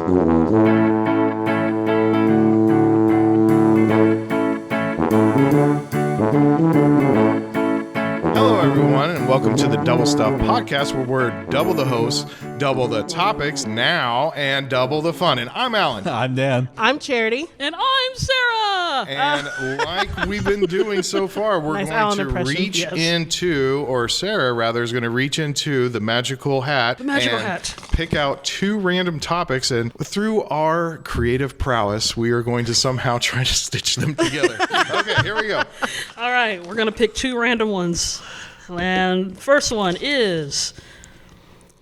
Hello, everyone, and welcome to the Double Stuff Podcast, where we're double the hosts, double the topics now, and double the fun. And I'm Alan. I'm Dan. I'm Charity. And I'm Sarah. And like we've been doing so far, we're going to reach into, or Sarah rather, is going to reach into the magical hat. Pick out two random topics, and through our creative prowess, we are going to somehow try to stitch them together. Okay, here we go. All right, we're going to pick two random ones. And first one is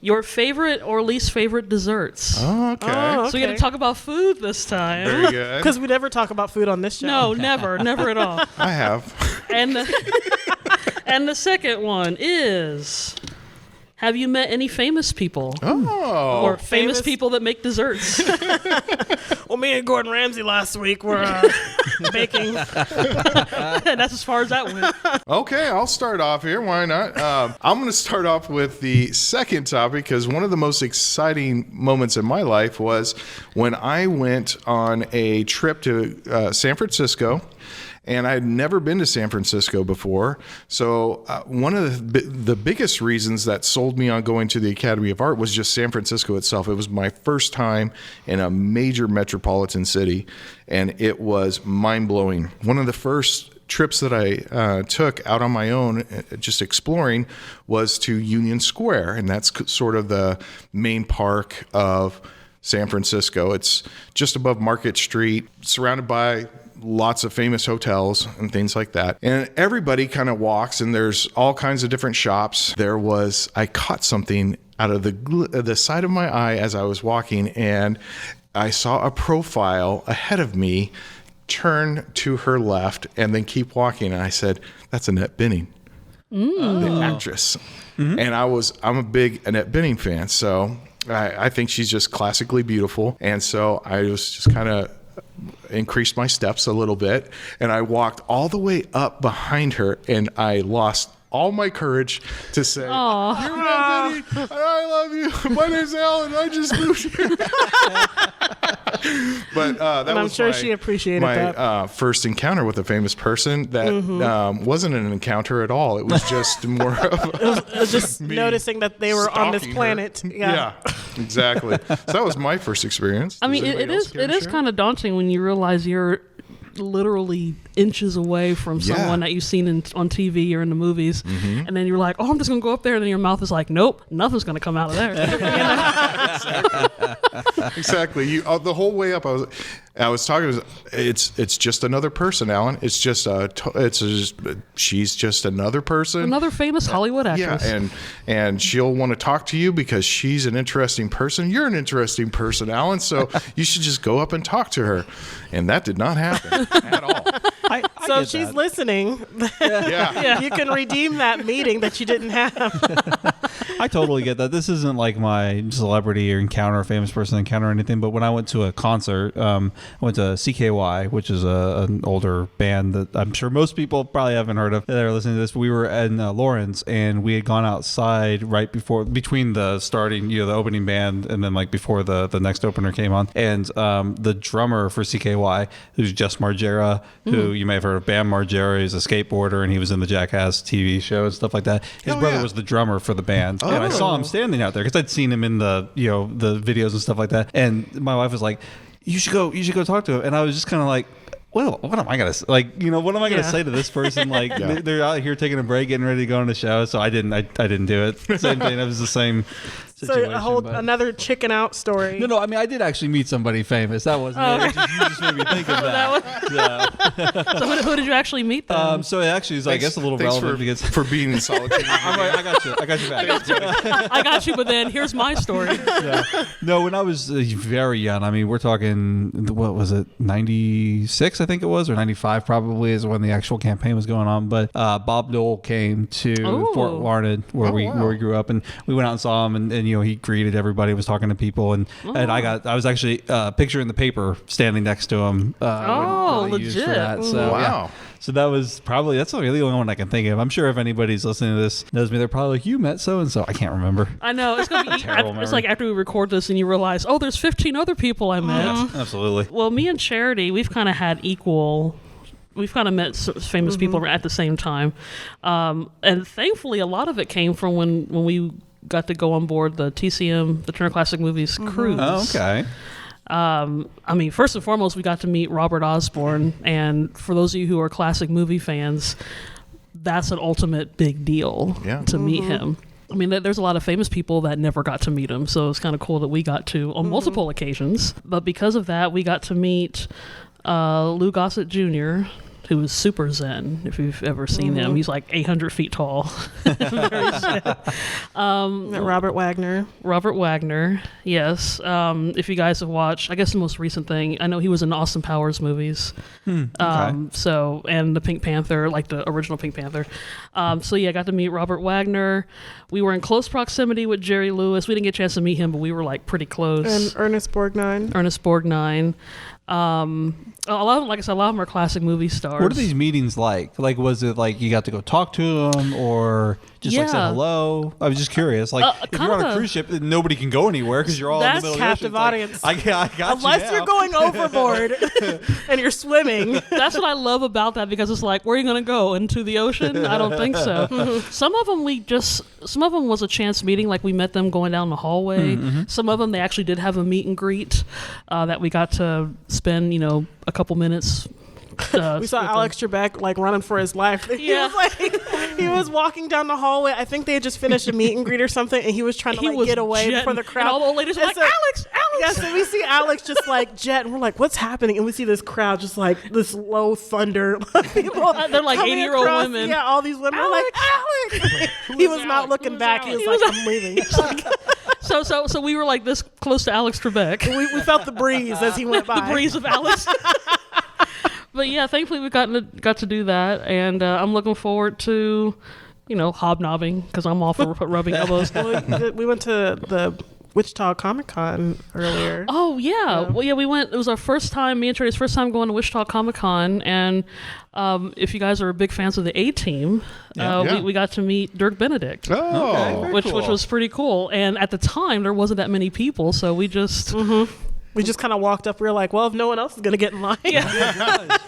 your favorite or least favorite desserts. Oh, okay. Oh, So we're going to talk about food this time. Very good. Because we never talk about food on this show. No, never at all. I have. And the second one is, have you met any famous people? Oh. Or famous people that make desserts? Well, me and Gordon Ramsay last week were baking. And that's as far as that went. Okay, I'll start off here. Why not? I'm going to start off with the second topic because one of the most exciting moments in my life was when I went on a trip to San Francisco. And I had never been to San Francisco before. So one of the biggest reasons that sold me on going to the Academy of Art was just San Francisco itself. It was my first time in a major metropolitan city, and it was mind-blowing. One of the first trips that I took out on my own, just exploring, was to Union Square, and that's sort of the main park of San Francisco. It's just above Market Street, surrounded by lots of famous hotels and things like that. And everybody kind of walks, and there's all kinds of different shops. I caught something out of the side of my eye as I was walking, and I saw a profile ahead of me turn to her left and then keep walking. And I said, that's Annette Bening, the actress. Mm-hmm. And I'm a big Annette Bening fan. So I think she's just classically beautiful. And so I was just kind of increased my steps a little bit, and I walked all the way up behind her, and I lost all my courage to say, "You're Annette Bening, I love you. My name's Alan. I just moved here." But I'm sure she appreciated my first encounter with a famous person that wasn't an encounter at all. It was just more of it was just noticing that they were on this planet. Yeah, exactly. So that was my first experience. I mean, it is kind of daunting when you realize you're literally inches away from someone that you've seen on TV or in the movies, and then you're like, "Oh, I'm just gonna go up there," and then your mouth is like, "Nope, nothing's gonna come out of there." Exactly. You the whole way up, I was talking. It's just another person, Alan. It's just she's just another person, another famous Hollywood actress. Yeah, and she'll want to talk to you because she's an interesting person. You're an interesting person, Alan. So you should just go up and talk to her. And that did not happen at all. So if she's listening, you can redeem that meeting that you didn't have. I totally get that. This isn't like my celebrity or encounter, a famous person encounter or anything, but when I went to a concert, I went to CKY, which is an older band that I'm sure most people probably haven't heard of that are listening to this. We were in Lawrence, and we had gone outside right between the starting, the opening band, and then like before the next opener came on. And the drummer for CKY, who's Jess Margera, who you may have heard of, Bam Margera. He's a skateboarder, and he was in the Jackass TV show and stuff like that. His brother was the drummer for the band. And I saw him standing out there because I'd seen him in the the videos and stuff like that. And my wife was like, you should go talk to him. And I was just kind of like, well, what am I going to say? Like, what am I going to say to this person? Like, they're out here taking a break, getting ready to go on the show. So I didn't do it. Same thing. It was the same situation. So another chicken out story. No. I mean, I did actually meet somebody famous. That wasn't it. You just made me think of that. So who did you actually meet then? So it actually is, I guess, a little relevant for being in solitude. I got you back. I got you, but then here's my story. No, when I was very young, I mean, we're talking, what was it, 96, I think it was, or 95 probably is when the actual campaign was going on. But Bob Dole came to Fort Larned, where we grew up, and we went out and saw him, and he greeted everybody, was talking to people, and I was actually picture in the paper standing next to him. Legit. For that. So, wow. So that's really the only one I can think of. I'm sure if anybody's listening to this knows me, they're probably like, you met so-and-so. I can't remember. I know. It's going to be it's like after we record this and you realize, oh, there's 15 other people I met. Yeah, absolutely. Well, me and Charity, we've kind of met famous people at the same time. And thankfully, a lot of it came from when we got to go on board the TCM, the Turner Classic Movies cruise. Oh, okay. I mean, first and foremost, we got to meet Robert Osborne. And for those of you who are classic movie fans, that's an ultimate big deal to meet him. I mean, there's a lot of famous people that never got to meet him. So it's kind of cool that we got to on multiple occasions. But because of that, we got to meet Lou Gossett Jr., who was super zen, if you've ever seen him. He's like 800 feet tall. Very zen. Robert Wagner, yes. If you guys have watched, I guess the most recent thing, I know he was in the Austin Powers movies. So, and the Pink Panther, like the original Pink Panther. So yeah, I got to meet Robert Wagner. We were in close proximity with Jerry Lewis. We didn't get a chance to meet him, but we were like pretty close. And Ernest Borgnine. A lot of them are classic movie stars. What are these meetings like? Like, was it like you got to go talk to them, or just like say hello? I was just curious. Like, if you're on a cruise ship, nobody can go anywhere because you're all in the middle of the ocean. That's captive audience. Like, I got Unless you're going overboard and you're swimming. That's what I love about that, because it's like, where are you going to go? Into the ocean? I don't think so. Some of them was a chance meeting. Like, we met them going down the hallway. Some of them, they actually did have a meet and greet that we got to spend, a couple minutes. We saw Alex Trebek like running for his life. He was walking down the hallway. I think they had just finished a meet and greet or something, and he was trying to get away from the crowd. And all the old ladies were like, Alex! Yeah, so we see Alex just like jet, and we're like, what's happening? And we see this crowd just like this low thunder. People, they're like 80-year-old women. Yeah, all these women are like, Alex! He was not looking back. He was like, I'm leaving. So we were like this close to Alex Trebek. We felt the breeze as he went by. The breeze of Alex. But yeah, thankfully we got to do that, and I'm looking forward to, hobnobbing, because I'm all for rubbing elbows. We went to the Wichita Comic-Con earlier. Oh yeah. Well, yeah, we went. It was our first time, me and Tracy's first time going to Wichita Comic-Con, and if you guys are big fans of the A-Team, we got to meet Dirk Benedict. Oh, which was pretty cool. And at the time, there wasn't that many people, so we just. We just kind of walked up. We were like, well, if no one else is going to get in line. Yeah.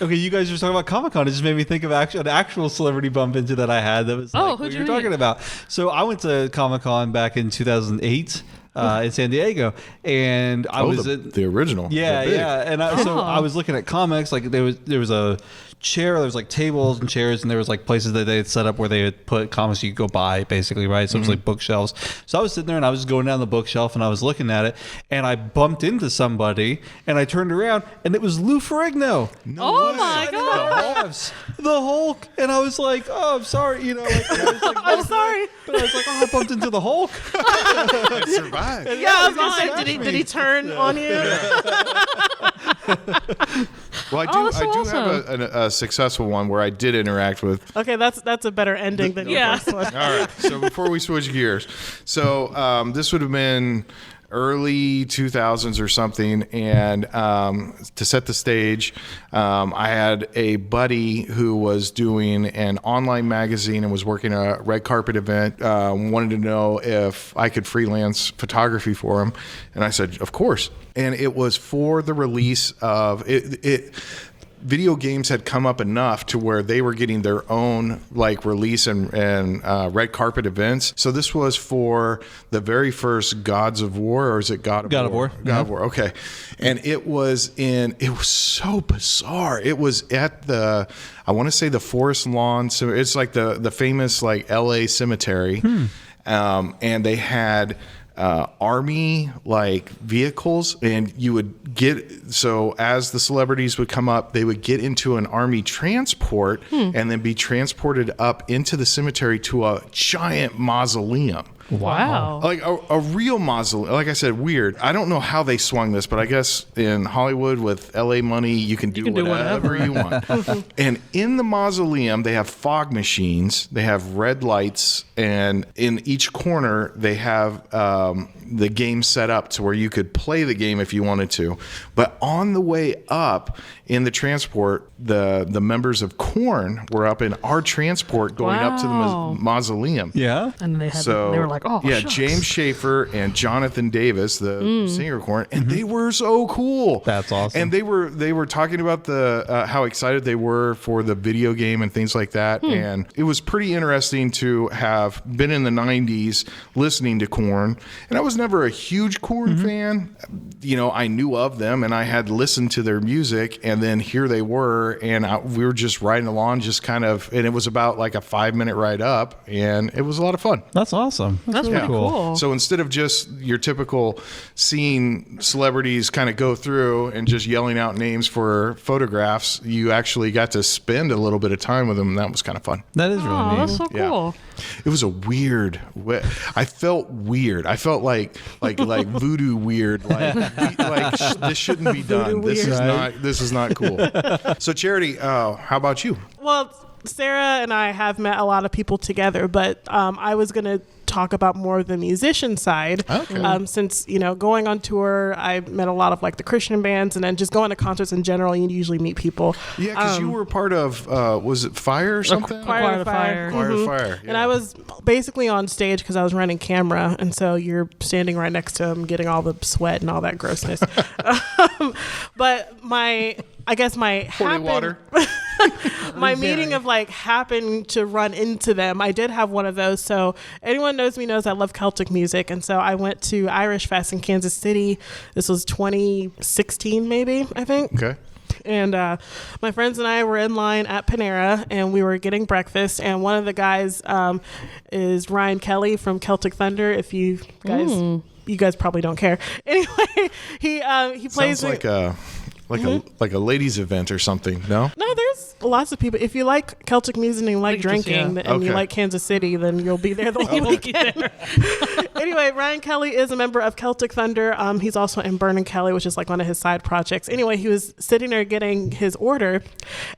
Okay, you guys were talking about Comic-Con. It just made me think of an actual celebrity bump into that I had that was like what you're talking about. So I went to Comic-Con back in 2008. In San Diego, and I was the original. Yeah. And I was looking at comics. Like there was a chair. There was like tables and chairs, and there was like places that they had set up where they would put comics you could go buy, basically, right? So it was like bookshelves. So I was sitting there and I was going down the bookshelf and I was looking at it, and I bumped into somebody, and I turned around, and it was Lou Ferrigno. My God! The Hulk, and I was like, "Oh, I'm sorry," I'm sorry, but I was like, "Oh, I bumped into the Hulk." Survived. Yeah, I was gonna say, did he turn on you? Well, I do have a successful one where I did interact with. Okay, that's a better ending than your first one. All right. So before we switch gears, this would have been early 2000s or something, and to set the stage, I had a buddy who was doing an online magazine and was working a red carpet event, wanted to know if I could freelance photography for him, and I said, of course. And it was for the release of it. Video games had come up enough to where they were getting their own like release and red carpet events. So this was for the very first Gods of War, or is it God of War? God of War. Okay. And it was so bizarre. It was at I want to say the Forest Lawn. So it's like the famous like LA cemetery. And they had army like vehicles, and you would as the celebrities would come up, they would get into an army transport and then be transported up into the cemetery to a giant mausoleum. Wow. Like a real mausoleum. Like I said, weird. I don't know how they swung this, but I guess in Hollywood with LA money, you can do whatever you want. And in the mausoleum, they have fog machines. They have red lights. And in each corner, they have the game set up to where you could play the game if you wanted to. But on the way up in the transport, the members of Korn were up in our transport going up to the mausoleum. Yeah. And they were like, oh, yeah, shucks. James Schaefer and Jonathan Davis, the singer of Korn, and they were so cool. That's awesome. And they were talking about the how excited they were for the video game and things like that. And it was pretty interesting to have been in the 90s listening to Korn. And I was never a huge Korn fan. You know, I knew of them and I had listened to their music, and then here they were, and we were just riding along, just kind of, and it was about like a 5-minute ride up, and it was a lot of fun. That's awesome. That's really pretty cool. So instead of just your typical seeing celebrities kind of go through and just yelling out names for photographs, you actually got to spend a little bit of time with them, and that was kind of fun. That is really neat. That's so cool. It was a weird. I felt weird. I felt like voodoo weird. This shouldn't be done. This is not cool. So Charity, how about you? Well, Sarah and I have met a lot of people together, but I was going to talk about more of the musician side. Okay. Since, going on tour, I met a lot of like the Christian bands, and then just going to concerts in general, you usually meet people. Yeah, because you were part of, was it Fire or something? Choir to Fire. Choir to Fire. Yeah. And I was basically on stage because I was running camera, and so you're standing right next to them, getting all the sweat and all that grossness. But my Holy water. my meeting of happened to run into them. I did have one of those. So anyone knows me knows I love Celtic music, and so I went to Irish Fest in Kansas City. This was 2016, maybe, I think. Okay. And my friends and I were in line at Panera, and we were getting breakfast. And one of the guys is Ryan Kelly from Celtic Thunder. If you guys, you guys probably don't care. Anyway, he plays Sounds like a ladies' event or something. No. No, there's lots of people. If you like Celtic music and you like drinking, and you Okay. like Kansas City, then you'll be there the whole weekend. Anyway, Ryan Kelly is a member of Celtic Thunder. He's also in Burning Kelly, which is like one of his side projects. Anyway, he was sitting there getting his order,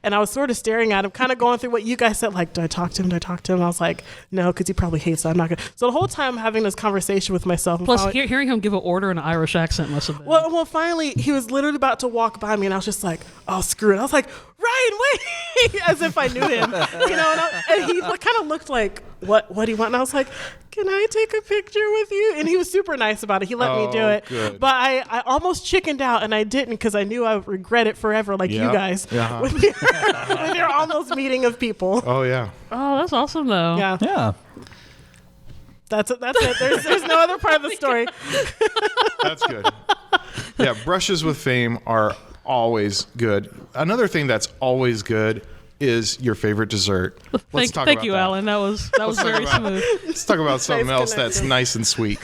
and I was sort of staring at him, kind of going through what you guys said, like, do I talk to him? Do I talk to him? And I was like, no, because he probably hates it. I'm not going to. So the whole time I'm having this conversation with myself. Plus, hearing him give an order in an Irish accent must have been. Well, finally, he was literally about to walk by me, and I was just like, oh, screw it. I was like, Ryan, wait, as if I knew him, and he kind of looked like, what do you want? And I was like, can I take a picture with you? And he was super nice about it. He let me do it. Good. But I almost chickened out, and I didn't, because I knew I would regret it forever, like you guys, with your almost meeting of people. Oh yeah. Oh, that's awesome, though. Yeah. Yeah. That's it. There's no other part of the story. That's good. Yeah, brushes with fame are always good. Another thing that's always good is your favorate dessert. Let's talk Thank about you, that. Alan. That was very smooth. Let's talk about something Nice else that's connection. nice and sweet.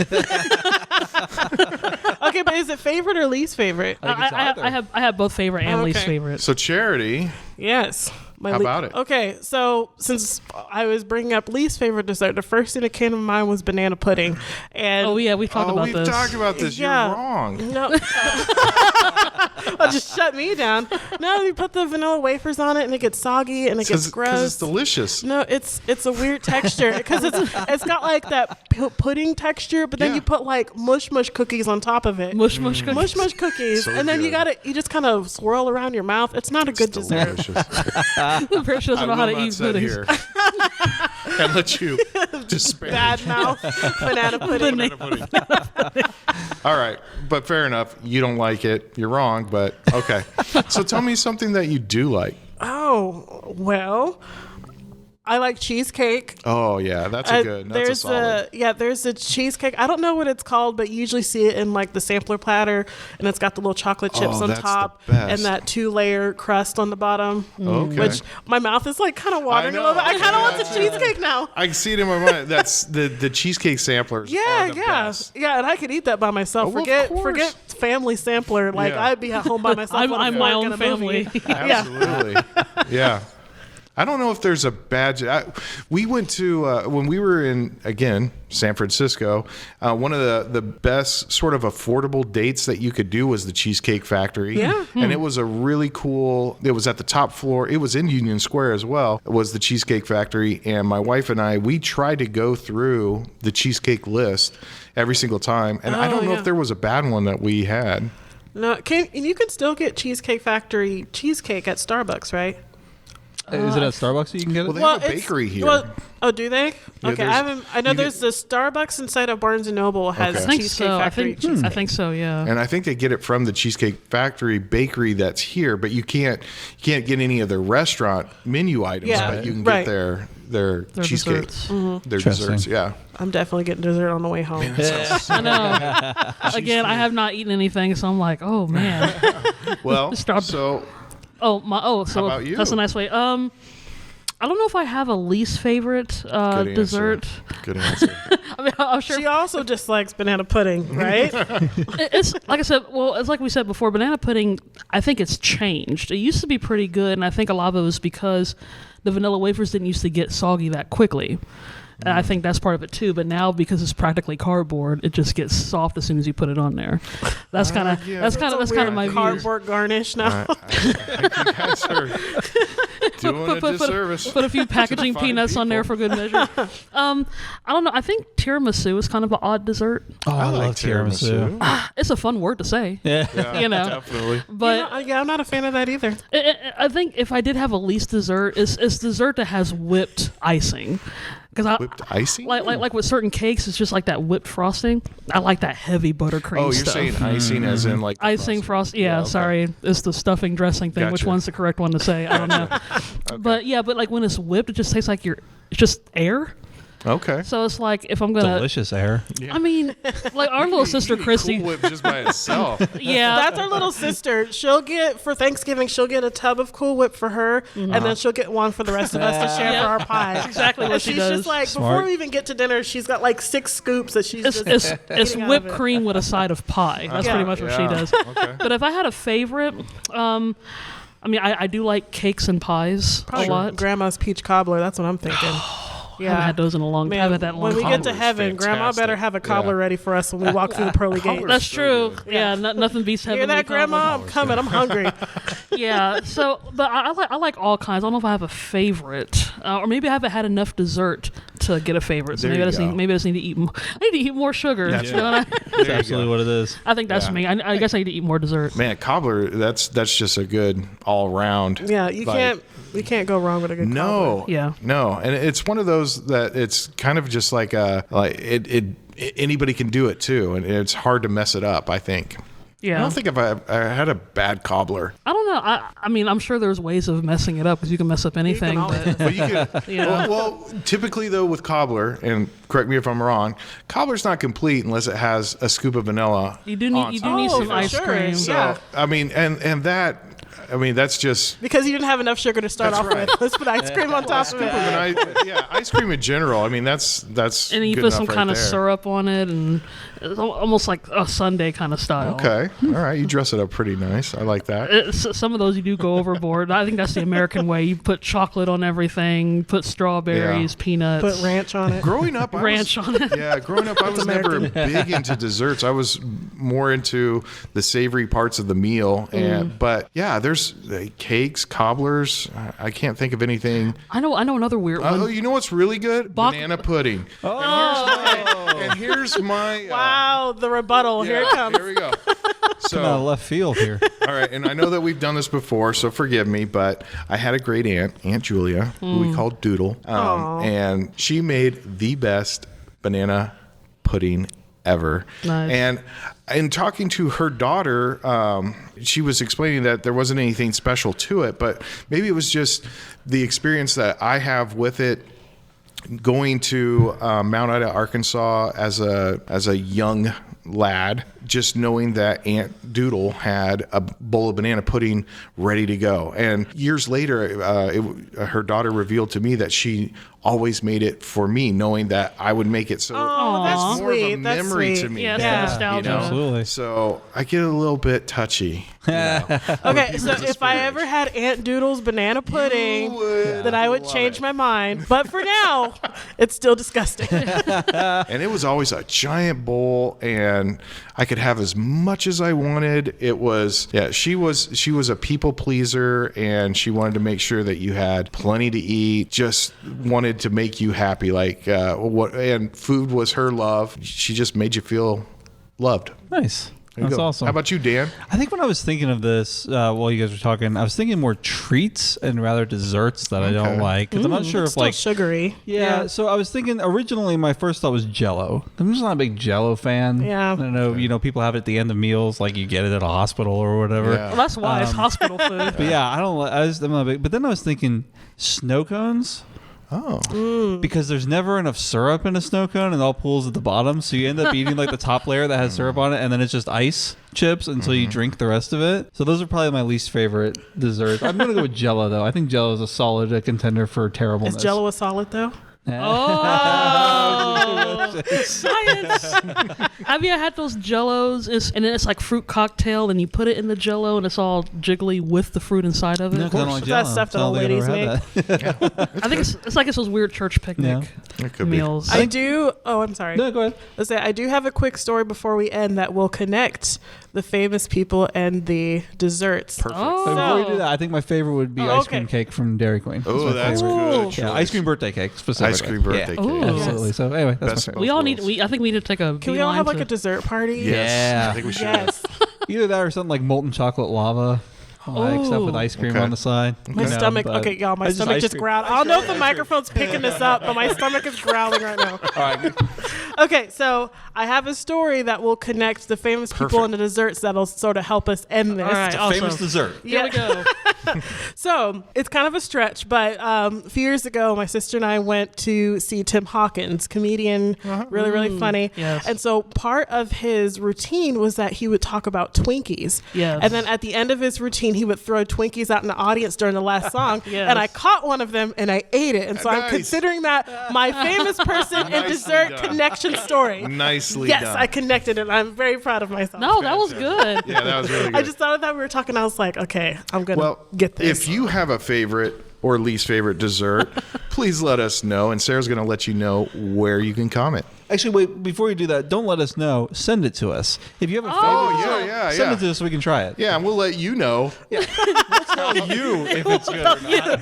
Okay, but is it favorite or least favorite? I have both favorite and least favorite. So Charity, Yes. How about it? Okay, so since I was bringing up least favorite dessert, the first thing that came to mind was banana pudding. And Oh yeah, we've talked about we've this. talked about this. Yeah. You're wrong. No. Just shut me down. No, you put the vanilla wafers on it and it gets soggy and it gets Because gross. it's delicious. No, it's a weird texture because it's got like that pudding texture, but then Yeah. you put like mush cookies on top of it. Mush cookies. Mush cookies, So and then good. you just kind of swirl around your mouth. It's not a good It's dessert. delicious. Precious doesn't know how to will not eat sit puddings. here and let you disparage. Bad mouth banana pudding. Banana pudding. All right, but fair enough. You don't like it. You're wrong, but okay. So tell me something that you do like. Oh, well, I like cheesecake. Oh yeah, that's a good. That's a solid. There's a cheesecake. I don't know what it's called, but you usually see it in like the sampler platter, and it's got the little chocolate chips on that's the top best. and that 2-layer crust on the bottom. Okay. Which my mouth is like kind of watering a little bit. I kind of want the cheesecake now. I can see it in my mind. That's the cheesecake samplers. are the best. And I could eat that by myself. Oh, well, of Forget course. family sampler. Like Yeah. I'd be at home by myself. I'm with a my fork own and a family. movie. Absolutely. Yeah. I don't know if there's a bad. We went to when we were in again San Francisco. One of the best sort of affordable dates that you could do was the Cheesecake Factory. Yeah. And it was a really cool. It was at the top floor. It was in Union Square as well. It was the Cheesecake Factory, and my wife and I, we tried to go through the cheesecake list every single time, and I don't know if there was a bad one that we had. No, you can still get Cheesecake Factory cheesecake at Starbucks, right? Is it at Starbucks that you can get it? Well, they have a bakery here. Oh, do they? Yeah, Okay, I know there's the Starbucks inside of Barnes and Noble has Okay. I think Cheesecake so. Factory. I think so. Yeah. And I think they get it from the Cheesecake Factory bakery that's here, but you can't get any of their restaurant menu items, Yeah, but you can right. get their cheesecake, desserts. their desserts. Interesting. Yeah. I'm definitely getting dessert on the way home. I know. Again, I have not eaten anything, so I'm like, oh man. Well, Stop. so So How about you? that's a nice way. I don't know if I have a least favorite good dessert. answer. Good answer. I mean, I'm sure She also just likes banana pudding, right? it's like I said. Well, it's like we said before. Banana pudding. I think it's changed. It used to be pretty good, and I think a lot of it was because the vanilla wafers didn't used to get soggy that quickly. And I think that's part of it too. But now, because it's practically cardboard, it just gets soft as soon as you put it on there. That's kind of yeah. that's kind of my views. cardboard garnish now. I think you guys are doing a disservice. Put a few packaging fine peanuts on there for good measure. I don't know. I think tiramisu is kind of an odd dessert. Oh, I like love tiramisu. It's a fun word to say. Yeah. You know. Definitely. But I'm not a fan of that either. I think if I did have a least dessert, it's dessert that has whipped icing. Because Whipped icing? like with certain cakes, it's just like that whipped frosting. I like that heavy buttercream Oh, you're stuff. saying icing as in like the Icing frost. Yeah, okay. sorry, it's the stuffing dressing thing. Which Gotcha. one's the correct one to say? I don't know. But yeah, but like when it's whipped, it just tastes like it's just air. Okay. So it's like if I'm gonna, Delicious air. I mean, like our little sister Christy. Cool Whip just by itself. Yeah, That's our little sister. For Thanksgiving, she'll get a tub of Cool Whip for her, and then she'll get one for the rest of us to share for our pie. exactly what And she she's does. just like, Smart. before we even get to dinner, she's got like 6 scoops that she's It's just it's eating out whipped of it. cream with a side of pie. That's Yeah. pretty much what she does. Okay. But if I had a favorite, I mean, I do like cakes and pies Probably a lot. Grandma's peach cobbler. That's what I'm thinking. I haven't had those in a long time. I haven't had that in a when long we time. get to Cobbler's heaven, Grandma fantastic. better have a cobbler Yeah. ready for us when we walk through the pearly gates. Cobbler's That's so true. good. Yeah, nothing beats Hear heavenly that, Grandma? cobbler. I'm coming. I'm hungry. Yeah. So, but I like all kinds. I don't know if I have a favorite, or maybe I haven't had enough dessert to get a favorite. So There maybe you go. maybe I just need to eat. I need to eat more sugar. That's You know what There That's you absolutely go. what it is. I think that's Yeah. me. I guess I need to eat more dessert. Man, cobbler, that's just a good all round. Yeah, you can't go wrong with a good cobbler. No. Yeah. No. And it's one of those that it's kind of just like anybody can do it too, and it's hard to mess it up, I think. Yeah. I don't think I had a bad cobbler. I don't know. I mean, I'm sure there's ways of messing it up because you can mess up anything. always- But But you could, Yeah. well, typically though with cobbler, and correct me if I'm wrong, cobbler's not complete unless it has a scoop of vanilla. you do need on top. some for ice sure. cream. So Yeah. I mean, and that, I mean, that's just. Because you didn't have enough sugar to start That's off right. with. Let's put ice cream on top of it. Ice cream in general. I mean, that's And then you good put enough some right kind of there. syrup on it, and it's almost like a sundae kind of style. Okay, all right. You dress it up pretty nice. I like that. Some of those you do go overboard. I think that's the American way. You put chocolate on everything, put strawberries, peanuts, Put ranch on it. Growing up, ranch on it. Yeah, growing up, I was never big into desserts. I was more into the savory parts of the meal. And but yeah, there's cakes, cobblers. I can't think of anything. I know another weird one. Oh, you know what's really good? Banana pudding. And here's my. Wow, the rebuttal. Here it comes. Here we go. Coming out of left field here. All right, and I know that we've done this before, so forgive me, but I had a great Aunt Julia, who we called Doodle, and she made the best banana pudding ever. Nice. And in talking to her daughter, she was explaining that there wasn't anything special to it, but maybe it was just the experience that I have with it. Going to Mount Ida, Arkansas, as a young lad, just knowing that Aunt Doodle had a bowl of banana pudding ready to go. And years later, her daughter revealed to me that she always made it for me, knowing that I would make it. So that's it's more sweet. of a That's memory sweet. to me. Yeah, Yeah. nostalgia. Absolutely. So I get a little bit touchy. Okay, so if I ever had Aunt Doodle's banana pudding, then I would change my mind. But for now, it's still disgusting. And it was always a giant bowl, and I could have as much as I wanted. It was, she was a people pleaser, and she wanted to make sure that you had plenty to eat, just wanted to make you happy. And food was her love. She just made you feel loved. Nice. There you That's go. awesome. How about you, Dan? I think when I was thinking of this while you guys were talking, I was thinking more treats and rather desserts that I don't like. Because I'm not sure if Still sugary. Yeah, so I was thinking originally my first thought was Jell-O. I'm just not a big Jell-O fan. Yeah. I don't know, people have it at the end of meals, like you get it at a hospital or whatever. Yeah. Well, that's why it's hospital food. But yeah, I'm not big. But then I was thinking snow cones. Oh. Because there's never enough syrup in a snow cone and it all pools at the bottom. So you end up eating like the top layer that has syrup on it and then it's just ice chips until you drink the rest of it. So those are probably my least favorite desserts. I'm going to go with Jell-O though. I think Jell-O is a solid contender for terribleness. Is Jell-O a solid though? Oh, science! Have you had those Jellos? And then it's like fruit cocktail, and you put it in the Jello, and it's all jiggly with the fruit inside of it. No, 'cause I don't like That's Jell-O. stuff that So I old don't think I've ladies ever had that. I think it's like it's those weird church picnic It could be. meals. I do. Oh, I'm sorry. No, go ahead. Let's say I do have a quick story before we end that will connect the famous people and the desserts. Perfect. Oh. But before we do that, I think my favorite would be ice cream okay. cake from Dairy Queen. Oh, my that's favorite. good. Ooh. choice. Yeah, ice cream birthday cake specifically. Ice cream birthday Yeah. cake. Ooh. Absolutely. So anyway, that's Best my of favorite. We all both need. worlds. I think we need to take a. Can we all have like a beeline to- dessert party? Yes. Yeah. I think we should. Yes. Either that or something like molten chocolate lava. Except with ice cream Okay. on the side. My stomach. Okay, y'all. My stomach just growled. I don't know if the microphone's picking this up, but my stomach is growling right now. All right. Okay, so I have a story that will connect the famous people Perfect. and the desserts that'll sort of help us end this. All right, awesome. Famous dessert. Here we go. So it's kind of a stretch, but a few years ago, my sister and I went to see Tim Hawkins, comedian, really, really funny. Yes. And so part of his routine was that he would talk about Twinkies. Yes. And then at the end of his routine, he would throw Twinkies out in the audience during the last song. Yes. And I caught one of them and I ate it. And so I'm Nice. considering that my famous person and Nicely dessert done. connection story. Nicely Yes, done. I connected it. I'm very proud of myself. No, that was good. Yeah, that was really good. I just thought of that we were talking. I was like, okay, I'm going to Well, get this. if you have a favorite or least favorite dessert, please let us know. And Sarah's going to let you know where you can comment. Actually, wait, before you do that, don't let us know. Send it to us. If you have a favorite, Oh, yeah. send it to us so we can try it. Yeah, and we'll let you know. Tell you if it's good or not.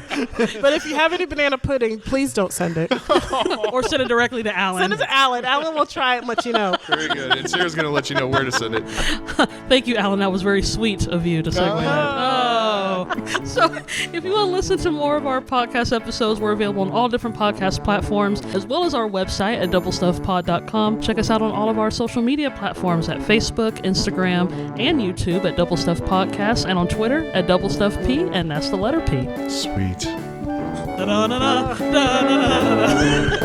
But if you have any banana pudding, please don't send it. Or send it directly to Alan. Send it to Alan. Alan will try it and let you know. Very good. And Sarah's going to let you know where to send it. Thank you, Alan. That was very sweet of you to segue that. Oh. So if you want to listen to more of our podcast episodes, we're available on all different podcast platforms, as well as our website at doublestuffpod.com. Check us out on all of our social media platforms at Facebook, Instagram, and YouTube at Double Stuff Podcast, and on Twitter at Double Stuff P, and that's the letter P. Sweet. Da-da-da-da, da-da-da-da-da.